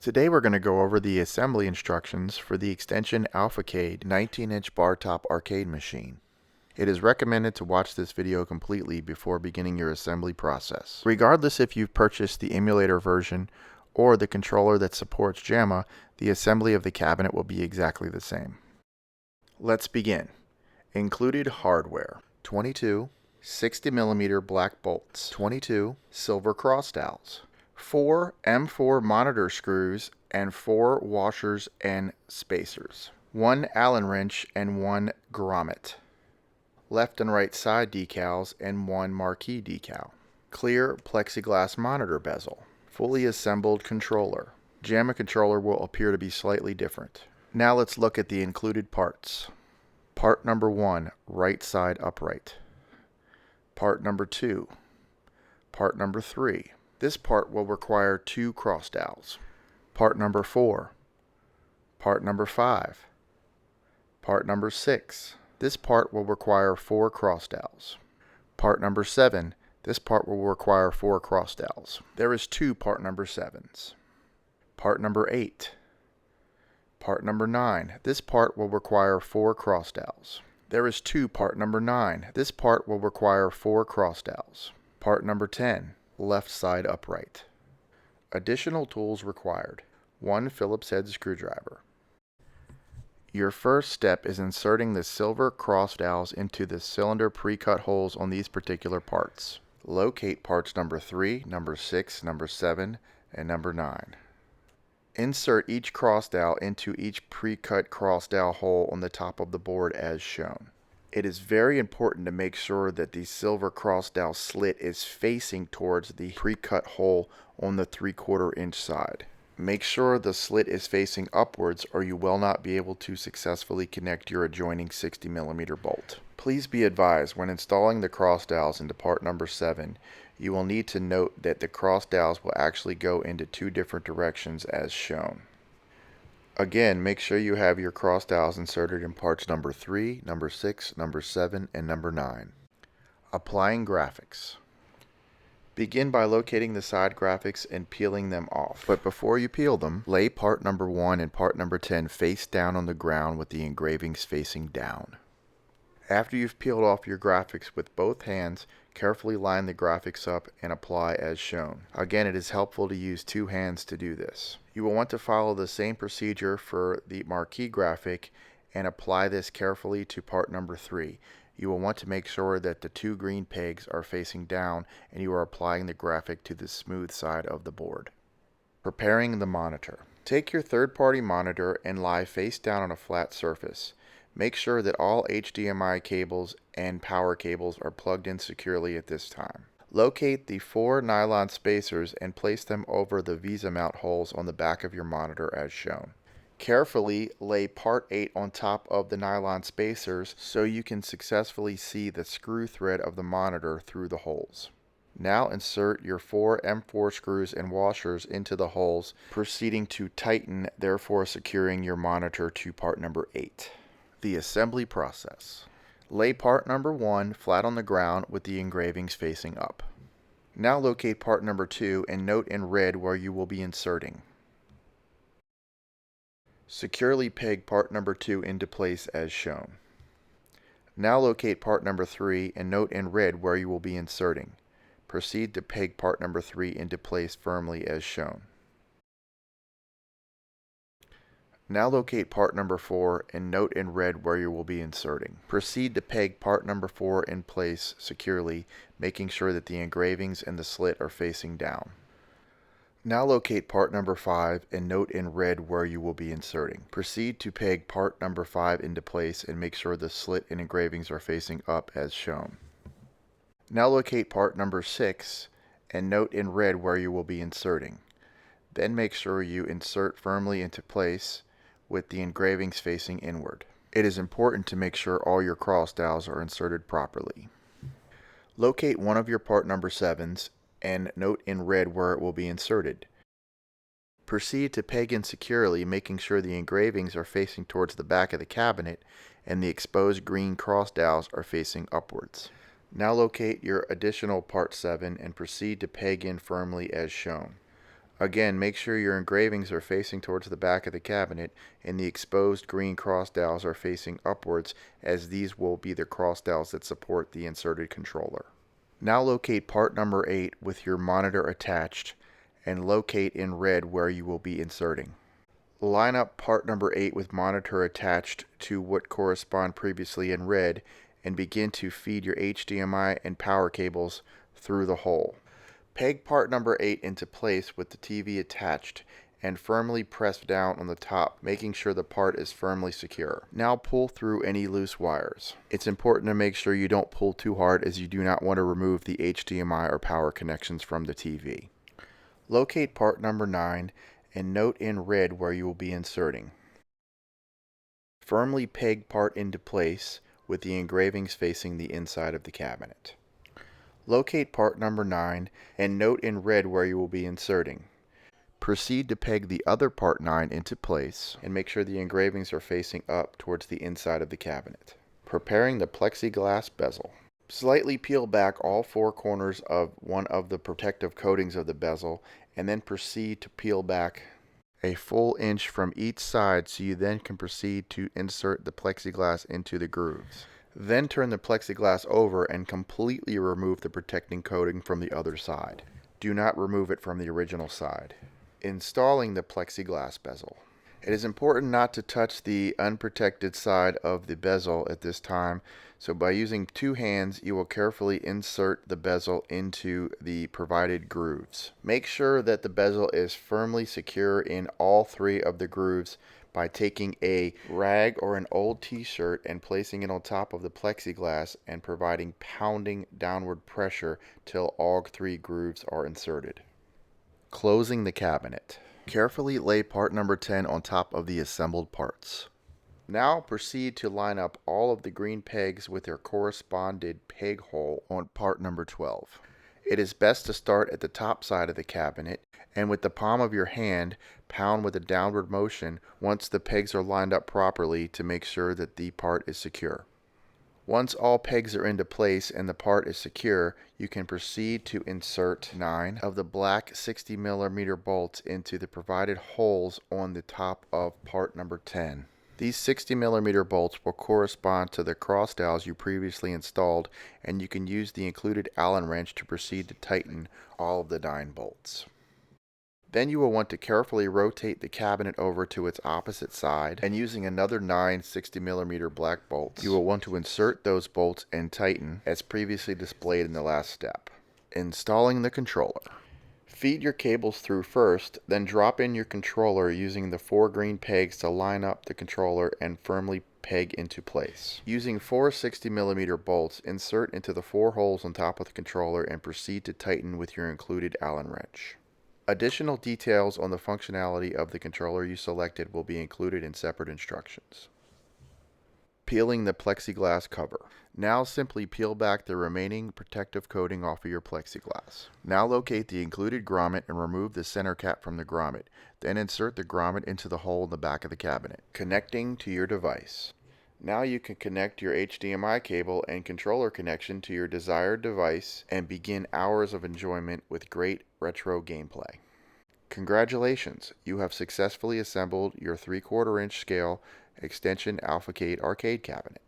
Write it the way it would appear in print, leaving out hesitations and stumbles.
Today we're going to go over the assembly instructions for the Xtension Alpha Cade 19-inch bar top arcade machine. It is recommended to watch this video completely before beginning your assembly process. Regardless if you've purchased the emulator version or the controller that supports JAMMA, the assembly of the cabinet will be exactly the same. Let's begin. Included hardware: 22 60mm black bolts, 22 silver cross dowels, 4 M4 monitor screws and 4 washers and spacers, 1 Allen wrench and 1 grommet, left and right side decals and 1 marquee decal, clear plexiglass monitor bezel, fully assembled controller. JAMMA controller will appear to be slightly different. Now let's look at the included parts. Part number 1, right side upright. Part number 2. Part number 3. This part will require 2 cross dowels. Part number 4. Part number 5. Part number 6. This part will require 4 cross dowels. Part number 7. This part will require 4 cross dowels. There is 2 part number 7s. Part number 8. Part number 9. This part will require 4 cross dowels. There is 2 part number 9. This part will require 4 cross dowels. Part number 10. Left side upright. Additional tools required: 1 Phillips head screwdriver. Your first step is inserting the silver cross dowels into the cylinder pre-cut holes on these particular parts. Locate parts number 3, number 6, number 7, and number 9. Insert each cross dowel into each pre-cut cross dowel hole on the top of the board as shown. It is very important to make sure that the silver cross dowel slit is facing towards the pre-cut hole on the 3/4 inch side. Make sure the slit is facing upwards or you will not be able to successfully connect your adjoining 60mm bolt. Please be advised, when installing the cross dowels into part number 7, you will need to note that the cross dowels will actually go into 2 different directions as shown. Again, make sure you have your cross dowels inserted in parts number 3, number 6, number 7, and number 9. Applying graphics. Begin by locating the side graphics and peeling them off. But before you peel them, lay part number 1 and part number 10 face down on the ground with the engravings facing down. After you've peeled off your graphics with both hands, carefully line the graphics up and apply as shown. Again, it is helpful to use 2 hands to do this. You will want to follow the same procedure for the marquee graphic and apply this carefully to part number 3. You will want to make sure that the 2 green pegs are facing down and you are applying the graphic to the smooth side of the board. Preparing the monitor. Take your third-party monitor and lie face down on a flat surface. Make sure that all HDMI cables and power cables are plugged in securely at this time. Locate the 4 nylon spacers and place them over the VESA mount holes on the back of your monitor as shown. Carefully lay part 8 on top of the nylon spacers so you can successfully see the screw thread of the monitor through the holes. Now insert your 4 M4 screws and washers into the holes, proceeding to tighten, therefore securing your monitor to part number 8. The assembly process. Lay part number 1 flat on the ground with the engravings facing up. Now locate part number 2 and note in red where you will be inserting. Securely peg part number 2 into place as shown. Now locate part number 3 and note in red where you will be inserting. Proceed to peg part number 3 into place firmly as shown. Now locate part number 4 and note in red where you will be inserting. Proceed to peg part number 4 in place securely, making sure that the engravings and the slit are facing down. Now locate part number 5 and note in red where you will be inserting. Proceed to peg part number 5 into place and make sure the slit and engravings are facing up as shown. Now locate part number 6 and note in red where you will be inserting. Then make sure you insert firmly into place with the engravings facing inward. It is important to make sure all your cross dowels are inserted properly. Locate one of your part number 7s and note in red where it will be inserted. Proceed to peg in securely, making sure the engravings are facing towards the back of the cabinet and the exposed green cross dowels are facing upwards. Now locate your additional part 7 and proceed to peg in firmly as shown. Again, make sure your engravings are facing towards the back of the cabinet and the exposed green cross dowels are facing upwards, as these will be the cross dowels that support the inserted controller. Now locate part number 8 with your monitor attached and locate in red where you will be inserting. Line up part number 8 with monitor attached to what correspond previously in red and begin to feed your HDMI and power cables through the hole. Peg part number 8 into place with the TV attached and firmly press down on the top, making sure the part is firmly secure. Now pull through any loose wires. It's important to make sure you don't pull too hard, as you do not want to remove the HDMI or power connections from the TV. Locate part number 9 and note in red where you will be inserting. Firmly peg part into place with the engravings facing the inside of the cabinet. Locate part number 9 and note in red where you will be inserting. Proceed to peg the other part 9 into place and make sure the engravings are facing up towards the inside of the cabinet. Preparing the plexiglass bezel. Slightly peel back all 4 corners of one of the protective coatings of the bezel and then proceed to peel back a full inch from each side, so you then can proceed to insert the plexiglass into the grooves. Then turn the plexiglass over and completely remove the protecting coating from the other side. Do not remove it from the original side. Installing the plexiglass bezel. It is important not to touch the unprotected side of the bezel at this time, so by using 2 hands you will carefully insert the bezel into the provided grooves. Make sure that the bezel is firmly secure in all 3 of the grooves by taking a rag or an old t-shirt and placing it on top of the plexiglass and providing pounding downward pressure till all 3 grooves are inserted. Closing the cabinet. Carefully lay part number 10 on top of the assembled parts. Now proceed to line up all of the green pegs with their corresponded peg hole on part number 12. It is best to start at the top side of the cabinet and with the palm of your hand pound with a downward motion once the pegs are lined up properly to make sure that the part is secure. Once all pegs are into place and the part is secure, you can proceed to insert 9 of the black 60mm bolts into the provided holes on the top of part number 10. These 60mm bolts will correspond to the cross dowels you previously installed, and you can use the included Allen wrench to proceed to tighten all of the 9 bolts. Then you will want to carefully rotate the cabinet over to its opposite side, and using another 9 60mm black bolts, you will want to insert those bolts and tighten as previously displayed in the last step. Installing the controller. Feed your cables through first, then drop in your controller using the 4 green pegs to line up the controller and firmly peg into place. Using 4 60mm bolts, insert into the 4 holes on top of the controller and proceed to tighten with your included Allen wrench. Additional details on the functionality of the controller you selected will be included in separate instructions. Peeling the plexiglass cover. Now simply peel back the remaining protective coating off of your plexiglass. Now locate the included grommet and remove the center cap from the grommet. Then insert the grommet into the hole in the back of the cabinet. Connecting to your device. Now you can connect your HDMI cable and controller connection to your desired device and begin hours of enjoyment with great retro gameplay. Congratulations, you have successfully assembled your 3/4 inch scale Xtension Alpha Cade arcade cabinet.